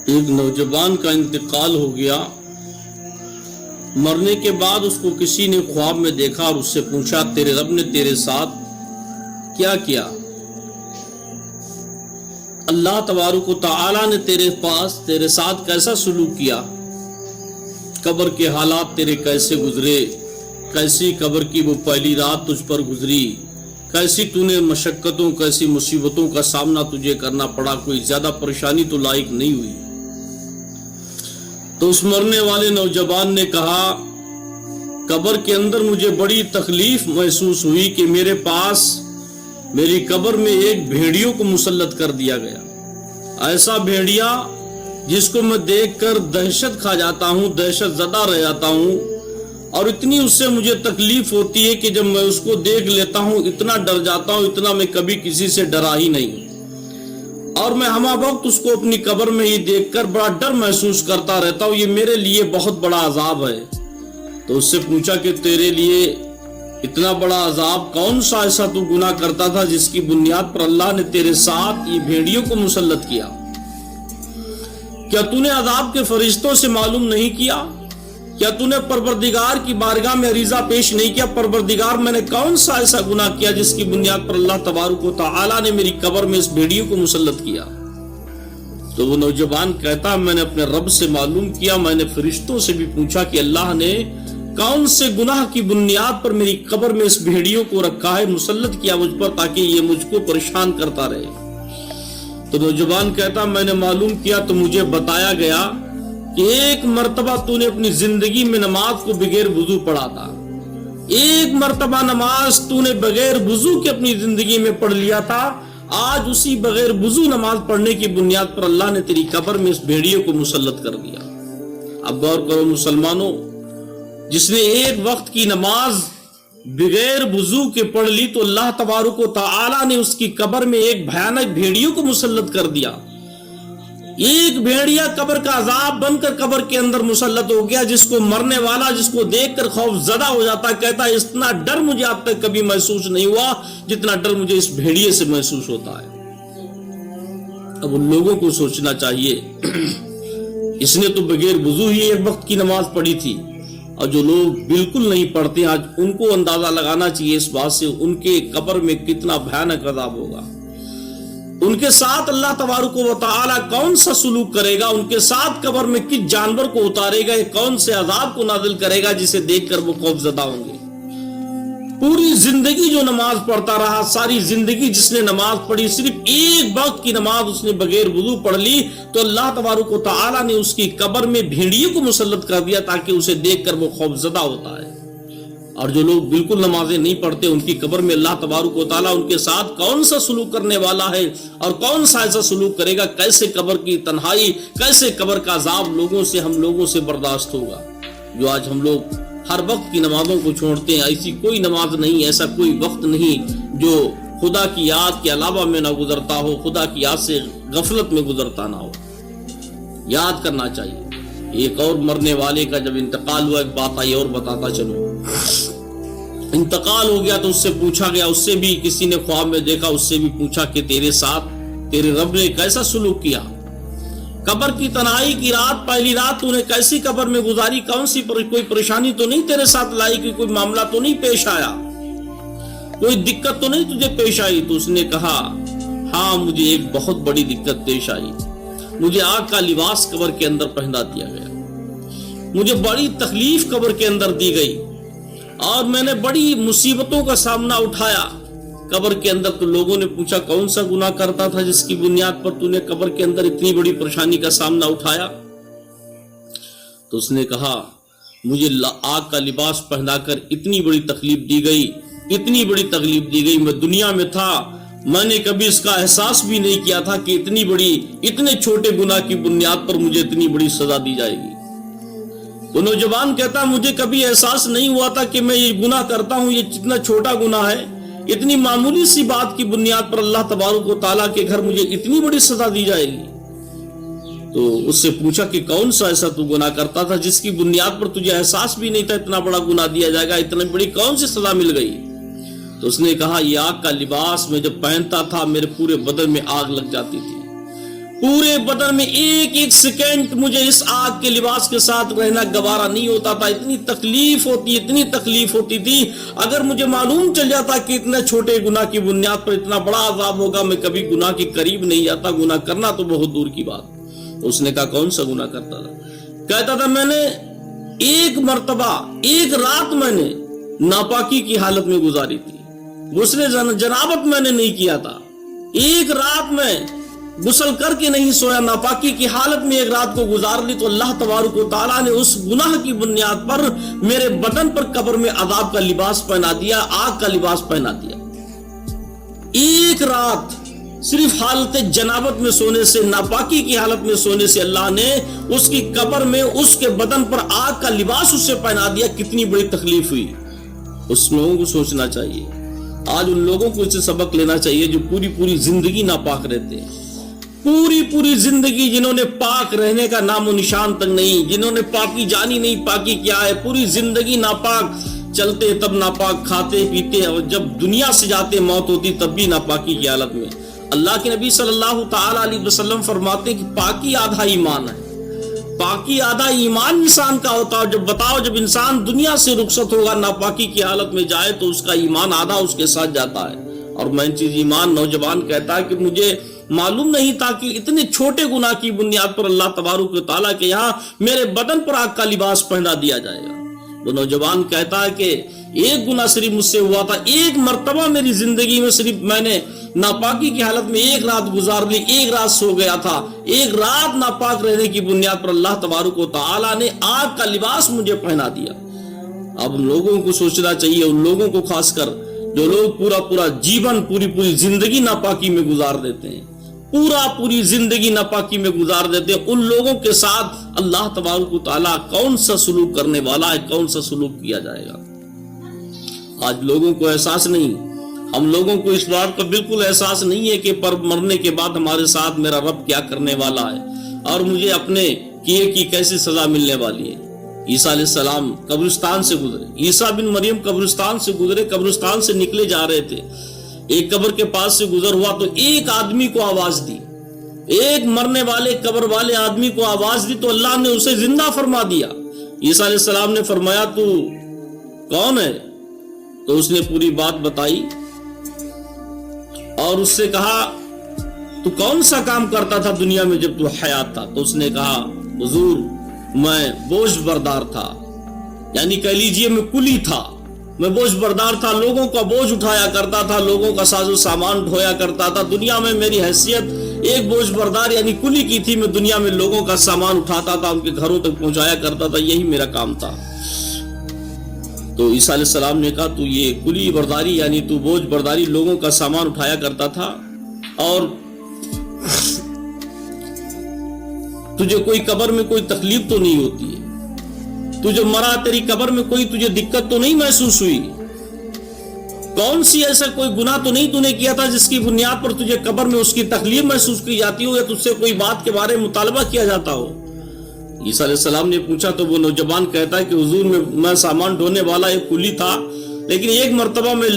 ایک نوجوان کا انتقال ہو گیا۔ مرنے کے بعد اس کو کسی نے خواب میں دیکھا اور اس سے پوچھا تیرے رب نے تیرے ساتھ کیا کیا؟ اللہ تبارک و تعالی نے تیرے ساتھ کیسا سلوک کیا؟ قبر کے حالات تیرے کیسے گزرے؟ کیسی قبر کی وہ پہلی رات تجھ پر گزری؟ کیسی تو نے مشقتوں کیسی مصیبتوں کا سامنا تجھے کرنا پڑا؟ کوئی زیادہ پریشانی تو لاحق نہیں ہوئی؟ تو اس مرنے والے نوجوان نے کہا قبر کے اندر مجھے بڑی تکلیف محسوس ہوئی کہ میرے پاس میری قبر میں ایک بھیڑیوں کو مسلط کر دیا گیا، ایسا بھیڑیا جس کو میں دیکھ کر دہشت کھا جاتا ہوں، دہشت زدہ رہ جاتا ہوں، اور اتنی اس سے مجھے تکلیف ہوتی ہے کہ جب میں اس کو دیکھ لیتا ہوں اتنا ڈر جاتا ہوں، اتنا میں کبھی کسی سے ڈرا ہی نہیں، اور میں ہمہ وقت اس کو اپنی قبر میں ہی دیکھ کر بڑا ڈر محسوس کرتا رہتا ہوں، یہ میرے لیے بہت بڑا عذاب ہے۔ تو اس سے پوچھا کہ تیرے لیے اتنا بڑا عذاب کون سا ایسا تو گناہ کرتا تھا جس کی بنیاد پر اللہ نے تیرے ساتھ یہ بھیڑیوں کو مسلط کیا؟ کیا تو نے عذاب کے فرشتوں سے معلوم نہیں کیا؟ کیا تو نے پروردگار کی بارگاہ میں عریضہ پیش نہیں کیا؟ پروردگار میں نے کون سا ایسا گناہ کیا جس کی بنیاد پر اللہ تبارک و تعالی نے میری قبر میں اس بھیڑیوں کو مسلط کیا؟ تو وہ نوجوان کہتا میں نے اپنے رب سے معلوم کیا، میں نے فرشتوں سے بھی پوچھا کہ اللہ نے کون سے گناہ کی بنیاد پر میری قبر میں اس بھیڑیوں کو رکھا ہے، مسلط کیا مجھ پر تاکہ یہ مجھ کو پریشان کرتا رہے۔ تو نوجوان کہتا میں نے معلوم کیا تو مجھے بتایا گیا کہ ایک مرتبہ تو نے اپنی زندگی میں نماز کو بغیر وضو پڑھا تھا، ایک مرتبہ نماز تو نے بغیر وضو کے اپنی زندگی میں پڑھ لیا تھا، آج اسی بغیر وضو نماز پڑھنے کی بنیاد پر اللہ نے تیری قبر میں اس بھیڑیوں کو مسلط کر دیا۔ اب غور کرو مسلمانوں، جس نے ایک وقت کی نماز بغیر وضو کے پڑھ لی تو اللہ تبارک و تعالی نے اس کی قبر میں ایک بھیانک بھیڑیوں کو مسلط کر دیا۔ ایک بھیڑیا قبر کا عذاب بن کر قبر کے اندر مسلط ہو گیا، جس کو مرنے والا جس کو دیکھ کر خوف زدہ ہو جاتا، کہتا ہے اتنا ڈر مجھے اب تک کبھی محسوس نہیں ہوا جتنا ڈر مجھے اس بھیڑیے سے محسوس ہوتا ہے۔ اب ان لوگوں کو سوچنا چاہیے، اس نے تو بغیر وضو ہی ایک وقت کی نماز پڑھی تھی، اور جو لوگ بالکل نہیں پڑھتے آج ان کو اندازہ لگانا چاہیے اس بات سے ان کے قبر میں کتنا بھیانک عذاب ہوگا، ان کے ساتھ اللہ تبارک و تعالی کون سا سلوک کرے گا، ان کے ساتھ قبر میں کس جانور کو اتارے گا، کون سے عذاب کو نازل کرے گا جسے دیکھ کر وہ خوف زدہ ہوں گے۔ پوری زندگی جو نماز پڑھتا رہا، ساری زندگی جس نے نماز پڑھی، صرف ایک وقت کی نماز اس نے بغیر وضو پڑھ لی تو اللہ تبارک و تعالی نے اس کی قبر میں بھیڑیوں کو مسلط کر دیا تاکہ اسے دیکھ کر وہ خوف زدہ ہوتا ہے۔ اور جو لوگ بالکل نمازیں نہیں پڑھتے ان کی قبر میں اللہ تبارک و تعالیٰ ان کے ساتھ کون سا سلوک کرنے والا ہے اور کون سا ایسا سلوک کرے گا، کیسے قبر کی تنہائی، کیسے قبر کا عذاب ہم لوگوں سے برداشت ہوگا۔ جو آج ہم لوگ ہر وقت کی نمازوں کو چھوڑتے ہیں، ایسی کوئی نماز نہیں، ایسا کوئی وقت نہیں جو خدا کی یاد کے علاوہ میں نہ گزرتا ہو، خدا کی یاد سے غفلت میں گزرتا نہ ہو۔ یاد کرنا چاہیے۔ ایک اور مرنے والے کا جب انتقال ہوا، ایک بات آئی اور بتاتا چلو۔ انتقال ہو گیا تو اس سے پوچھا گیا، اس سے بھی کسی نے خواب میں دیکھا، اس سے بھی پوچھا کہ تیرے ساتھ تیرے رب نے کیسا سلوک کیا؟ قبر کی تنہائی کی رات، پہلی رات تو نے کیسی قبر میں گزاری؟ کون سی کوئی پریشانی تو نہیں تیرے ساتھ لائی کہ کوئی معاملہ تو نہیں پیش آیا، کوئی دقت تو نہیں تجھے پیش آئی؟ تو اس نے کہا ہاں مجھے ایک بہت بڑی دقت پیش آئی، مجھے آگ کا لباس قبر کے اندر پہنا دیا گیا، مجھے بڑی تکلیف قبر کے اندر دی گئی، اور میں نے بڑی مصیبتوں کا سامنا اٹھایا قبر کے اندر۔ تو لوگوں نے پوچھا کون سا گناہ کرتا تھا جس کی بنیاد پر تو نے قبر کے اندر اتنی بڑی پریشانی کا سامنا اٹھایا؟ تو اس نے کہا مجھے آگ کا لباس پہنا کر اتنی بڑی تکلیف دی گئی، اتنی بڑی تکلیف دی گئی، میں دنیا میں تھا میں نے کبھی اس کا احساس بھی نہیں کیا تھا کہ اتنے چھوٹے گناہ کی بنیاد پر مجھے اتنی بڑی سزا دی جائے گی۔ تو نوجوان کہتا مجھے کبھی احساس نہیں ہوا تھا کہ میں یہ گناہ کرتا ہوں، یہ کتنا چھوٹا گناہ ہے، اتنی معمولی سی بات کی بنیاد پر اللہ تبارک و تعالیٰ کے گھر مجھے اتنی بڑی سزا دی جائے گی۔ تو اس سے پوچھا کہ کون سا ایسا تو گناہ کرتا تھا جس کی بنیاد پر تجھے احساس بھی نہیں تھا اتنا بڑا گناہ دیا جائے گا، اتنی بڑی کون سی سزا مل گئی؟ تو اس نے کہا یہ آگ کا لباس میں جب پہنتا تھا میرے پورے بدن میں آگ لگ جاتی تھی، پورے بدن میں ایک ایک سیکنڈ مجھے اس آگ کے لباس کے ساتھ رہنا گوارا نہیں ہوتا تھا. اتنی تکلیف ہوتی تھی. اگر مجھے معلوم چل جاتا کہ اتنے چھوٹے گناہ کی بنیاد پر اتنا بڑا عذاب ہوگا, میں کبھی گناہ کے قریب نہیں جاتا. گناہ کرنا تو بہت دور کی بات. اس نے کہا کون سا گناہ کرتا تھا؟ کہتا تھا میں نے ایک مرتبہ ایک رات میں نے ناپاکی کی حالت میں گزاری تھی. غسل جنابت میں نے نہیں کیا تھا. ایک رات میں غسل کر کے نہیں سویا, ناپاکی کی حالت میں ایک رات کو گزار لی. تو اللہ تبارک و تعالیٰ نے اس گناہ کی بنیاد پر میرے بدن پر قبر میں عذاب کا لباس پہنا دیا, آگ کا لباس پہنا دیا. ایک رات صرف حالت جنابت میں سونے سے, ناپاکی کی حالت میں سونے سے اللہ نے اس کی قبر میں اس کے بدن پر آگ کا لباس اس سے پہنا دیا. کتنی بڑی تکلیف ہوئی. اس لوگوں کو سوچنا چاہیے. آج ان لوگوں کو اس سے سبق لینا چاہیے جو پوری زندگی ناپاک رہتے ہیں. پوری زندگی جنہوں نے پاک رہنے کا نام و نشان تک نہیں, جنہوں نے پاکی جانی نہیں پاکی کیا ہے, پوری زندگی ناپاک چلتے تب ناپاک کھاتے پیتے, اور جب دنیا سے جاتے موت ہوتی تب بھی ناپاکی کی حالت میں. اللہ کے نبی صلی اللہ تعالی علیہ وسلم فرماتے ہیں کہ پاکی آدھا ایمان ہے. پاکی آدھا ایمان انسان کا ہوتا ہے. جب انسان دنیا سے رخصت ہوگا, ناپاکی کی حالت میں جائے تو اس کا ایمان آدھا اس کے ساتھ جاتا ہے. اور مین چیز ایمان, نوجوان کہتا ہے کہ مجھے معلوم نہیں تھا کہ اتنے چھوٹے گناہ کی بنیاد پر اللہ تبارک و تعالیٰ کے یہاں میرے بدن پر آگ کا لباس پہنا دیا جائے گا. وہ نوجوان کہتا ہے کہ ایک گناہ صرف مجھ سے ہوا تھا, ایک مرتبہ میری زندگی میں صرف میں نے ناپاکی کی حالت میں ایک رات گزار لی, ایک رات سو گیا تھا. ایک رات ناپاک رہنے کی بنیاد پر اللہ تبارک و تعالیٰ نے آگ کا لباس مجھے پہنا دیا. اب ان لوگوں کو سوچنا چاہیے, ان لوگوں کو خاص کر جو لوگ پورا جیون پوری زندگی ناپاکی میں گزار دیتے ہیں, پوری زندگی ناپاکی میں گزار دیتے ہیں. ان لوگوں کے ساتھ اللہ تبارک و تعالیٰ کون سا سلوک کرنے والا ہے, کون سا سلوک کیا جائے گا. آج لوگوں کو احساس نہیں, ہم لوگوں کو اس بات کا بالکل احساس نہیں ہے کہ پر مرنے کے بعد ہمارے ساتھ میرا رب کیا کرنے والا ہے اور مجھے اپنے کیے کی کیسی سزا ملنے والی ہے. عیسیٰ علیہ السلام قبرستان سے گزرے, عیسیٰ بن مریم قبرستان سے گزرے, قبرستان سے نکلے جا رہے تھے. ایک قبر کے پاس سے گزر ہوا تو ایک آدمی کو آواز دی, ایک مرنے والے قبر والے آدمی کو آواز دی تو اللہ نے اسے زندہ فرما دیا. عیسیٰ علیہ السلام نے فرمایا تو کون ہے؟ تو اس نے پوری بات بتائی اور اس سے کہا تو کون سا کام کرتا تھا دنیا میں جب تو حیات تھا؟ تو اس نے کہا حضور میں بوجھ بردار تھا, یعنی کہہ لیجئے میں کلی تھا, میں بوجھ بردار تھا, لوگوں کا بوجھ اٹھایا کرتا تھا, لوگوں کا ساز و سامان ڈھویا کرتا تھا. دنیا میں میری حیثیت ایک بوجھ بردار یعنی کلی کی تھی. میں دنیا میں لوگوں کا سامان اٹھاتا تھا, ان کے گھروں تک پہنچایا کرتا تھا, یہی میرا کام تھا. تو عیسیٰ علیہ السلام نے کہا تو یہ کلی برداری یعنی تو بوجھ برداری لوگوں کا سامان اٹھایا کرتا تھا اور تجھے کوئی قبر میں کوئی تکلیف تو نہیں ہوتی ہے, تو جو مرا تیری قبر میں کوئی تجھے دقت تو نہیں محسوس ہوئی؟ کون سی ایسا کوئی گناہ تو نہیں تو نے کیا تھا جس کی بنیاد پر تجھے قبر میں اس کی تکلیف محسوس کی جاتی ہو یا تجھ سے کوئی بات کے بارے میں مطالبہ کیا جاتا ہو؟ عیسیٰ علیہ السلام نے پوچھا تو وہ نوجوان کہتا ہے کہ حضور میں سامان ڈھونے والا ایک کلی تھا, لیکن ایک مرتبہ میں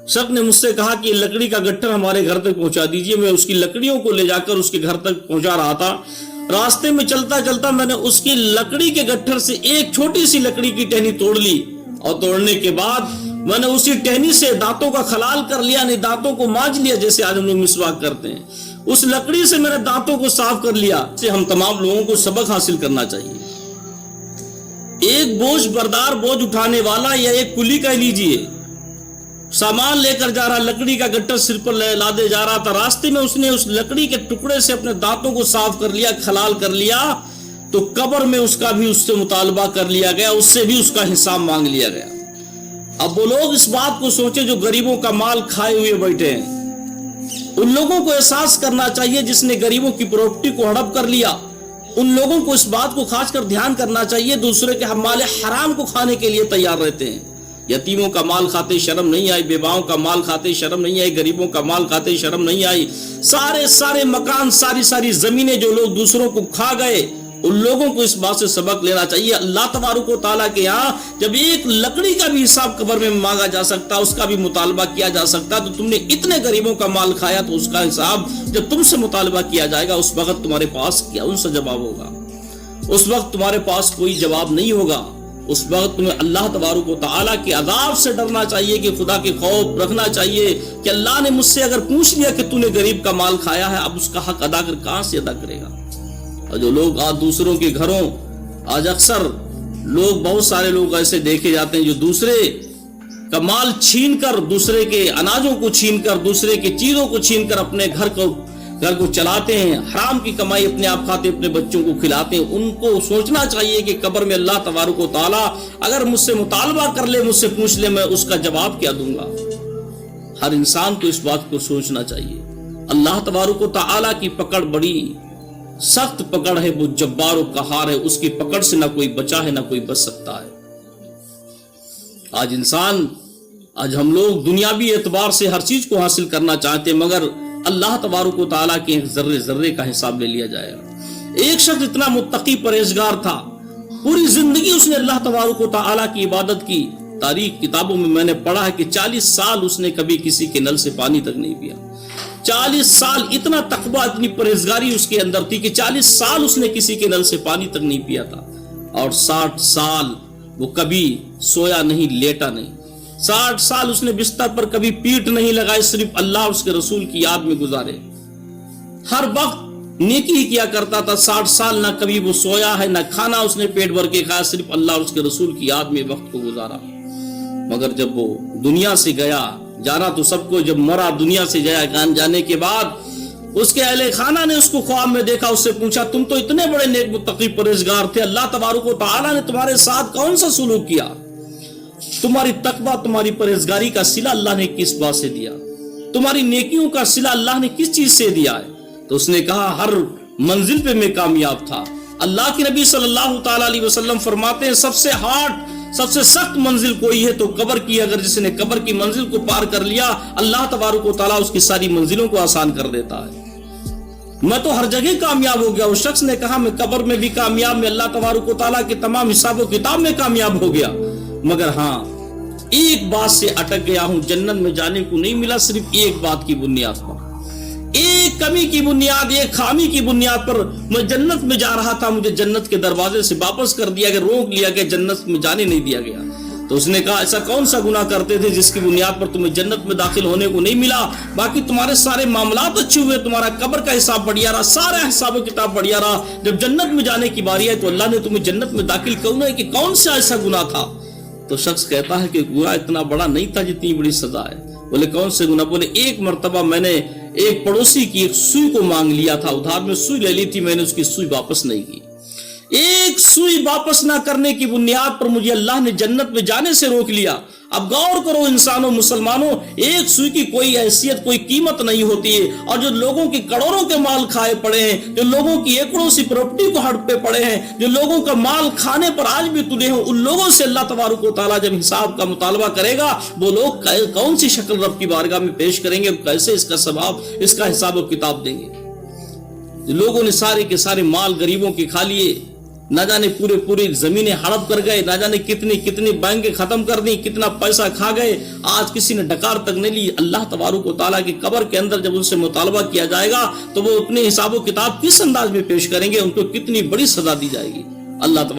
شخص نے مجھ سے کہا کہ لکڑی کا گٹھر ہمارے گھر تک پہنچا دیجئے. میں اس کی لکڑیوں کو لے جا کر اس کے گھر تک پہنچا رہا تھا. راستے میں چلتا چلتا میں نے اس کی لکڑی کے گٹھر سے ایک چھوٹی سی لکڑی کی ٹہنی توڑ لی اور توڑنے کے بعد میں نے اسی ٹہنی سے دانتوں کا خلال کر لیا, یعنی دانتوں کو مانج لیا جیسے آج ہم لوگ مسواک کرتے ہیں. اس لکڑی سے میں نے دانتوں کو صاف کر لیا. سے ہم تمام لوگوں کو سبق حاصل کرنا چاہیے. ایک بوجھ بردار, بوجھ اٹھانے والا یا ایک کلی کہہ لیجئے, سامان لے کر جا رہا, لکڑی کا گٹر سر پر لادے جا رہا تھا, راستے میں اس نے اس لکڑی کے ٹکڑے سے اپنے دانتوں کو صاف کر لیا, خلال کر لیا, تو قبر میں اس کا بھی اس سے مطالبہ کر لیا گیا, اس سے بھی اس کا حساب مانگ لیا گیا. اب وہ لوگ اس بات کو سوچے جو غریبوں کا مال کھائے ہوئے بیٹھے ہیں. ان لوگوں کو احساس کرنا چاہیے جس نے غریبوں کی پراپرٹی کو ہڑپ کر لیا. ان لوگوں کو اس بات کو خاص کر دھیان کرنا چاہیے دوسرے کے مال حرام کو کھانے کے لیے تیار رہتے ہیں. یتیموں کا مال کھاتے شرم نہیں آئی, بیواؤں کا مال کھاتے شرم نہیں آئی, غریبوں کا مال کھاتے شرم نہیں آئی. سارے مکان, ساری زمینیں جو لوگ دوسروں کو کھا گئے ان لوگوں کو اس بات سے سبق لینا چاہیے اللہ تبارک و تعالیٰ کے یہاں جب ایک لکڑی کا بھی حساب قبر میں مانگا جا سکتا، اس کا بھی مطالبہ کیا جا سکتا، تو تم نے اتنے غریبوں کا مال کھایا تو اس کا حساب جب تم سے مطالبہ کیا جائے گا اس وقت تمہارے پاس کیا ان سے جواب ہوگا؟ اس وقت تمہارے پاس کوئی جواب نہیں ہوگا۔ اس وقت تمہیں اللہ تبارک و تعالیٰ کے عذاب سے ڈرنا چاہیے، کہ خدا کے خوف رکھنا چاہیے کہ اللہ نے مجھ سے اگر پوچھ لیا کہ تو نے غریب کا مال کھایا ہے، اب اس کا حق ادا کر کہاں سے ادا کرے گا؟ اور جو لوگ آج دوسروں کے گھروں، آج اکثر لوگ، بہت سارے لوگ ایسے دیکھے جاتے ہیں جو دوسرے کا مال چھین کر، دوسرے کے اناجوں کو چھین کر، دوسرے کی چیزوں کو چھین کر اپنے گھر کو چلاتے ہیں، حرام کی کمائی اپنے آپ کھاتے، اپنے بچوں کو کھلاتے ہیں۔ ان کو سوچنا چاہیے کہ قبر میں اللہ تبارک و تعالیٰ اگر مجھ سے مطالبہ کر لے، مجھ سے پوچھ لے، میں اس کا جواب کیا دوں گا؟ ہر انسان کو اس بات کو سوچنا چاہیے۔ اللہ تبارک و تعالیٰ کی پکڑ بڑی سخت پکڑ ہے، وہ جبار و قہار ہے، اس کی پکڑ سے نہ کوئی بچا ہے، نہ کوئی بچ سکتا ہے۔ آج ہم لوگ دنیاوی اعتبار سے ہر چیز کو حاصل کرنا چاہتے ہیں، مگر اللہ تبارک و تعالیٰ کے ایک ذرے ذرے کا حساب لے لیا جائے گا۔ ایک شخص اتنا متقی پرہیزگار تھا، پوری زندگی اس نے اللہ تبارک و تعالیٰ کی عبادت کی۔ تاریخ کتابوں میں نے پڑھا ہے کہ 40 سال اس نے کبھی کسی کے نل سے پانی تک نہیں پیا۔ 40 سال، اتنا تقویٰ، اتنی پرہیزگاری اس کے اندر تھی کہ 40 سال اس نے کسی کے نل سے پانی تک نہیں پیا تھا، اور 60 سال وہ کبھی سویا نہیں، لیٹا نہیں۔ 60 سال اس نے بستر پر کبھی پیٹ نہیں لگائی، صرف اللہ اور اس کے رسول کی یاد میں گزارے۔ ہر وقت نیکی ہی کیا کرتا تھا۔ 60 سال نہ کبھی وہ سویا ہے، نہ کھانا اس نے پیٹ بھر کے کھایا، صرف اللہ اور اس کے رسول کی یاد میں وقت کو گزارا۔ مگر جب وہ دنیا سے گیا، جانا تو سب کو، جب مرا دنیا سے جانے کے بعد اس کے اہل خانہ نے اس کو خواب میں دیکھا، اس سے پوچھا تم تو اتنے بڑے نیک متقی پرہیزگار تھے، اللہ تبارک و تعالیٰ نے تمہارے ساتھ کون سا سلوک کیا؟ تمہاری تقویٰ، تمہاری پرہیزگاری کا صلہ اللہ نے کس بات سے دیا؟ تمہاری نیکیوں کا صلہ اللہ نے کس چیز سے دیا ہے؟ تو اس نے کہا ہر منزل پہ میں کامیاب تھا۔ اللہ کے نبی صلی اللہ تعالیٰ علیہ وسلم فرماتے ہیں سب سے ہارڈ، سب سے سخت منزل کوئی ہے تو قبر کی، اگر جس نے قبر کی منزل کو پار کر لیا، اللہ تبارک و تعالیٰ اس کی ساری منزلوں کو آسان کر دیتا ہے۔ میں تو ہر جگہ کامیاب ہو گیا۔ اس شخص نے کہا میں قبر میں بھی کامیاب، میں اللہ تبارک و تعالیٰ کے تمام حساب و کتاب میں کامیاب ہو گیا، مگر ہاں ایک بات سے اٹک گیا ہوں، جنت میں جانے کو نہیں ملا، صرف ایک بات کی بنیاد پر، ایک کمی کی بنیاد، ایک خامی کی بنیاد پر میں جنت میں جا رہا تھا، مجھے جنت کے دروازے سے واپس کر دیا گیا، روک لیا گیا، جنت میں جانے نہیں دیا گیا۔ تو اس نے کہا ایسا کون سا گناہ کرتے تھے جس کی بنیاد پر تمہیں جنت میں داخل ہونے کو نہیں ملا؟ باقی تمہارے سارے معاملات اچھے ہوئے، تمہارا قبر کا حساب بڑھیا رہا، سارا حساب و کتاب بڑھیا رہا، جب جنت میں جانے کی باری آئی تو اللہ نے تمہیں جنت میں داخل کیوں نہیں کہ کون سا ایسا گناہ تھا؟ تو شخص کہتا ہے کہ گناہ اتنا بڑا نہیں تھا جتنی بڑی سزا ہے۔ بولے کون سے گناہ؟ بولے ایک مرتبہ میں نے ایک پڑوسی کی ایک سوئی کو مانگ لیا تھا، ادھار میں سوئی لے لی تھی، میں نے اس کی سوئی واپس نہیں کی۔ ایک سوئی واپس نہ کرنے کی بنیاد پر مجھے اللہ نے جنت میں جانے سے روک لیا۔ اب غور کرو انسانوں، مسلمانوں، ایک سوئی کی کوئی حیثیت، کوئی قیمت نہیں ہوتی ہے، اور جو لوگوں کی کروڑوں کے مال کھائے پڑے ہیں، جو لوگوں کی ایکڑوں سی پراپرٹی کو ہڑپے پڑے ہیں، جو لوگوں کا مال کھانے پر آج بھی تلے ہیں، ان لوگوں سے اللہ تبارک و تعالیٰ جب حساب کا مطالبہ کرے گا، وہ لوگ کون سی شکل رب کی بارگاہ میں پیش کریں گے، کیسے اس کا ثواب، اس کا حساب و کتاب دیں گے؟ لوگوں نے سارے کے سارے مال غریبوں کے کھا لیے، نہ جانے پورے زمینیں ہڑپ کر گئے، نہ جانے کتنی بینکیں ختم کر دی، کتنا پیسہ کھا گئے، آج کسی نے ڈکار تک نہیں لی۔ اللہ تبارک و تعالیٰ کی قبر کے اندر جب ان سے مطالبہ کیا جائے گا تو وہ اپنے حساب و کتاب کس انداز میں پیش کریں گے، ان کو کتنی بڑی سزا دی جائے گی۔ اللہ